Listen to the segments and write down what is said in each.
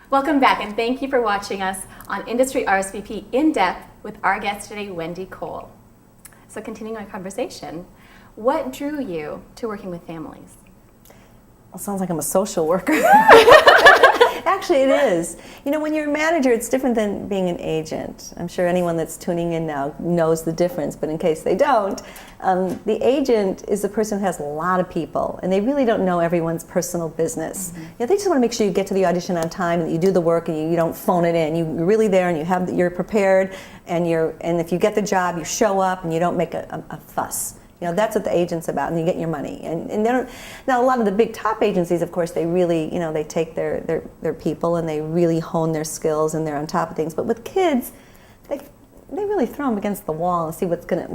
Welcome back, and thank you for watching us on Industry RSVP In-Depth with our guest today, Wendee Cole. So continuing our conversation, what drew you to working with families? Well, sounds like I'm a social worker. Actually, it is. You know, when you're a manager, it's different than being an agent. I'm sure anyone that's tuning in now knows the difference, but in case they don't, the agent is the person who has a lot of people, and they really don't know everyone's personal business. Mm-hmm. You know, they just want to make sure you get to the audition on time, and that you do the work, and you don't phone it in. You're really there, and you're prepared, and if you get the job, you show up, and you don't make a fuss. You know, that's what the agent's about, and you get your money. And they don't, now, a lot of the big top agencies, of course, they really, you know, they take their people and they really hone their skills and they're on top of things. But with kids, they really throw them against the wall and see who's gonna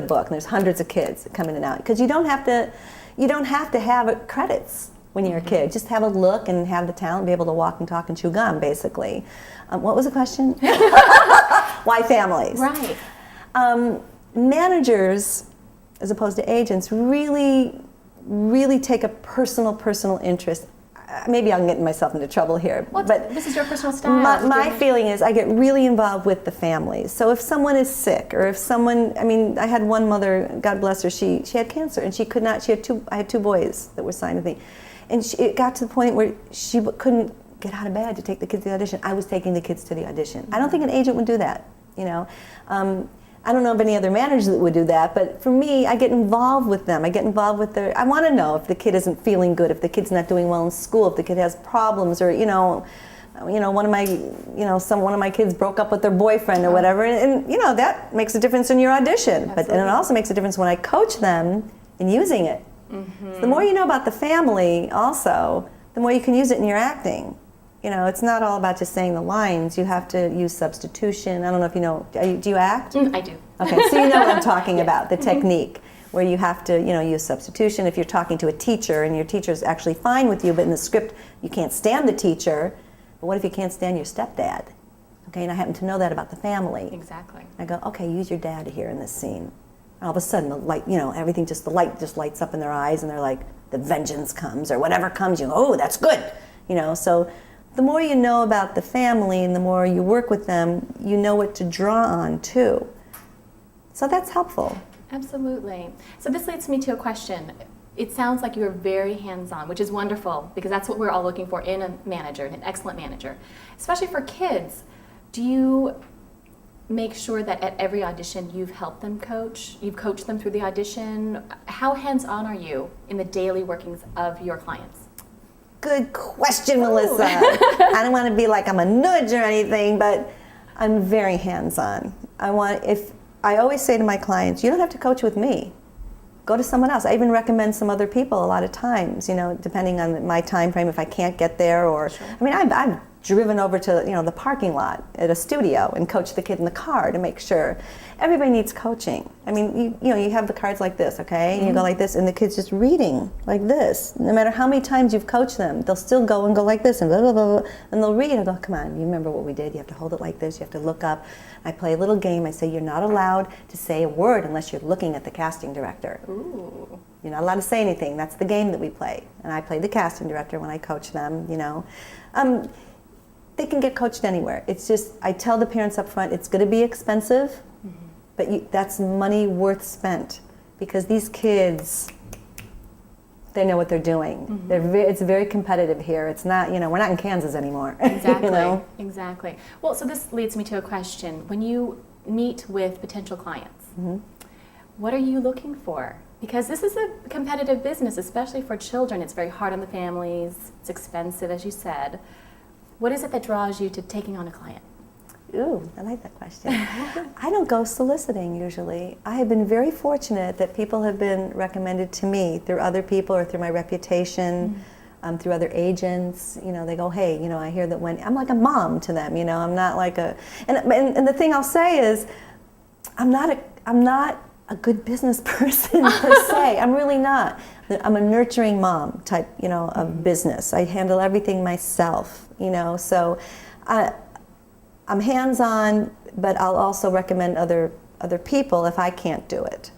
book. And there's hundreds of kids that come in and out because you don't have to have credits when you're a kid. Just have a look and have the talent, be able to walk and talk and chew gum, basically. What was the question? Why families? Right. Managers, as opposed to agents, really take a personal interest. Maybe I'm getting myself into trouble here. Well, but this is your personal style. My feeling is I get really involved with the families. So if someone is sick, or if someone, I had one mother, God bless her, she had cancer, and she could not, I had two boys that were signed with me. And it got to the point where she couldn't get out of bed to take the kids to the audition. I was taking the kids to the audition. Mm-hmm. I don't think an agent would do that, you know. I don't know of any other managers that would do that, but for me, I get involved with them. I get involved with I want to know if the kid isn't feeling good, if the kid's not doing well in school, if the kid has problems, or one of my kids broke up with their boyfriend or whatever, and that makes a difference in your audition. But and it also makes a difference when I coach them in using it. Mm-hmm. So the more you know about the family, also, the more you can use it in your acting. You know, it's not all about just saying the lines. You have to use substitution. I don't know if you know. Do you act? I do. Okay, so you know what I'm talking about, the technique, where you have to, use substitution. If you're talking to a teacher and your teacher's actually fine with you, but in the script you can't stand the teacher, but what if you can't stand your stepdad? Okay, and I happen to know that about the family. Exactly. I go, okay, use your dad here in this scene. And all of a sudden, the light, everything the light just lights up in their eyes, and they're like, the vengeance comes, or whatever comes, you go, oh, that's good. So the more you know about the family and the more you work with them, you know what to draw on too. So that's helpful. Absolutely. So this leads me to a question. It sounds like you're very hands-on, which is wonderful because that's what we're all looking for in a manager, an excellent manager. Especially for kids, do you make sure that at every audition you've helped them you've coached them through the audition? How hands-on are you in the daily workings of your clients? Good question, Melissa. I don't want to be like I'm a nudge or anything, but I'm very hands-on. I always say to my clients, you don't have to coach with me. Go to someone else. I even recommend some other people a lot of times, depending on my time frame, if I can't get there, or sure. I've driven over to the parking lot at a studio and coached the kid in the car to make sure. Everybody needs coaching. You have the cards like this, okay? And you go like this, and the kid's just reading like this. No matter how many times you've coached them, they'll still go like this and blah, blah, blah, blah, and they'll read and go, come on, you remember what we did? You have to hold it like this, you have to look up. I play a little game. I say you're not allowed to say a word unless you're looking at the casting director. Ooh. You're not allowed to say anything. That's the game that we play. And I play the casting director when I coach them, They can get coached anywhere. It's just, I tell the parents up front, it's going to be expensive, mm-hmm. but that's money worth spent because these kids, they know what they're doing. Mm-hmm. It's very competitive here. It's not, we're not in Kansas anymore. Exactly. Exactly. Well, so this leads me to a question. When you meet with potential clients, mm-hmm. what are you looking for? Because this is a competitive business, especially for children. It's very hard on the families. It's expensive, as you said. What is it that draws you to taking on a client? Ooh, I like that question. I don't go soliciting usually. I have been very fortunate that people have been recommended to me through other people or through my reputation, through other agents. They go, hey, I hear that I'm like a mom to them. I'm not like and the thing I'll say is, I'm not a good business person per se. I'm really not. I'm a nurturing mom type, of business. I handle everything myself. So I'm hands-on, but I'll also recommend other people if I can't do it.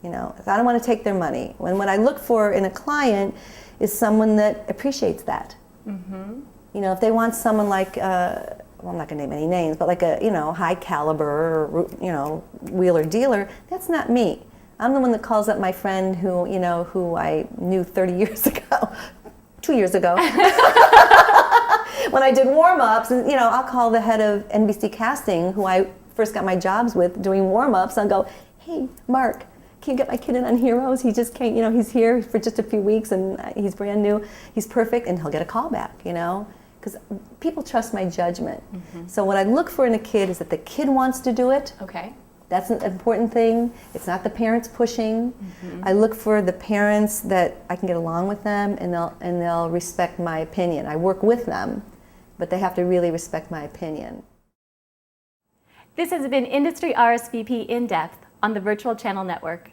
I don't want to take their money. What I look for in a client is someone that appreciates that. Mm-hmm. if they want someone like, well, I'm not going to name any names, but like a, high caliber, or, wheeler dealer, that's not me. I'm the one that calls up my friend who I knew 30 years ago, 2 years ago, when I did warm-ups, and, I'll call the head of NBC casting, who I first got my jobs with doing warm-ups, and I'll go, hey, Mark, can you get my kid in on Heroes? He just can't, he's here for just a few weeks, and he's brand new, he's perfect, and he'll get a call back, because people trust my judgment. Mm-hmm. So what I look for in a kid is that the kid wants to do it. Okay. That's an important thing. It's not the parents pushing. Mm-hmm. I look for the parents that I can get along with them, and they'll respect my opinion. I work with them, but they have to really respect my opinion. This has been Industry RSVP In-Depth on the Virtual Channel Network.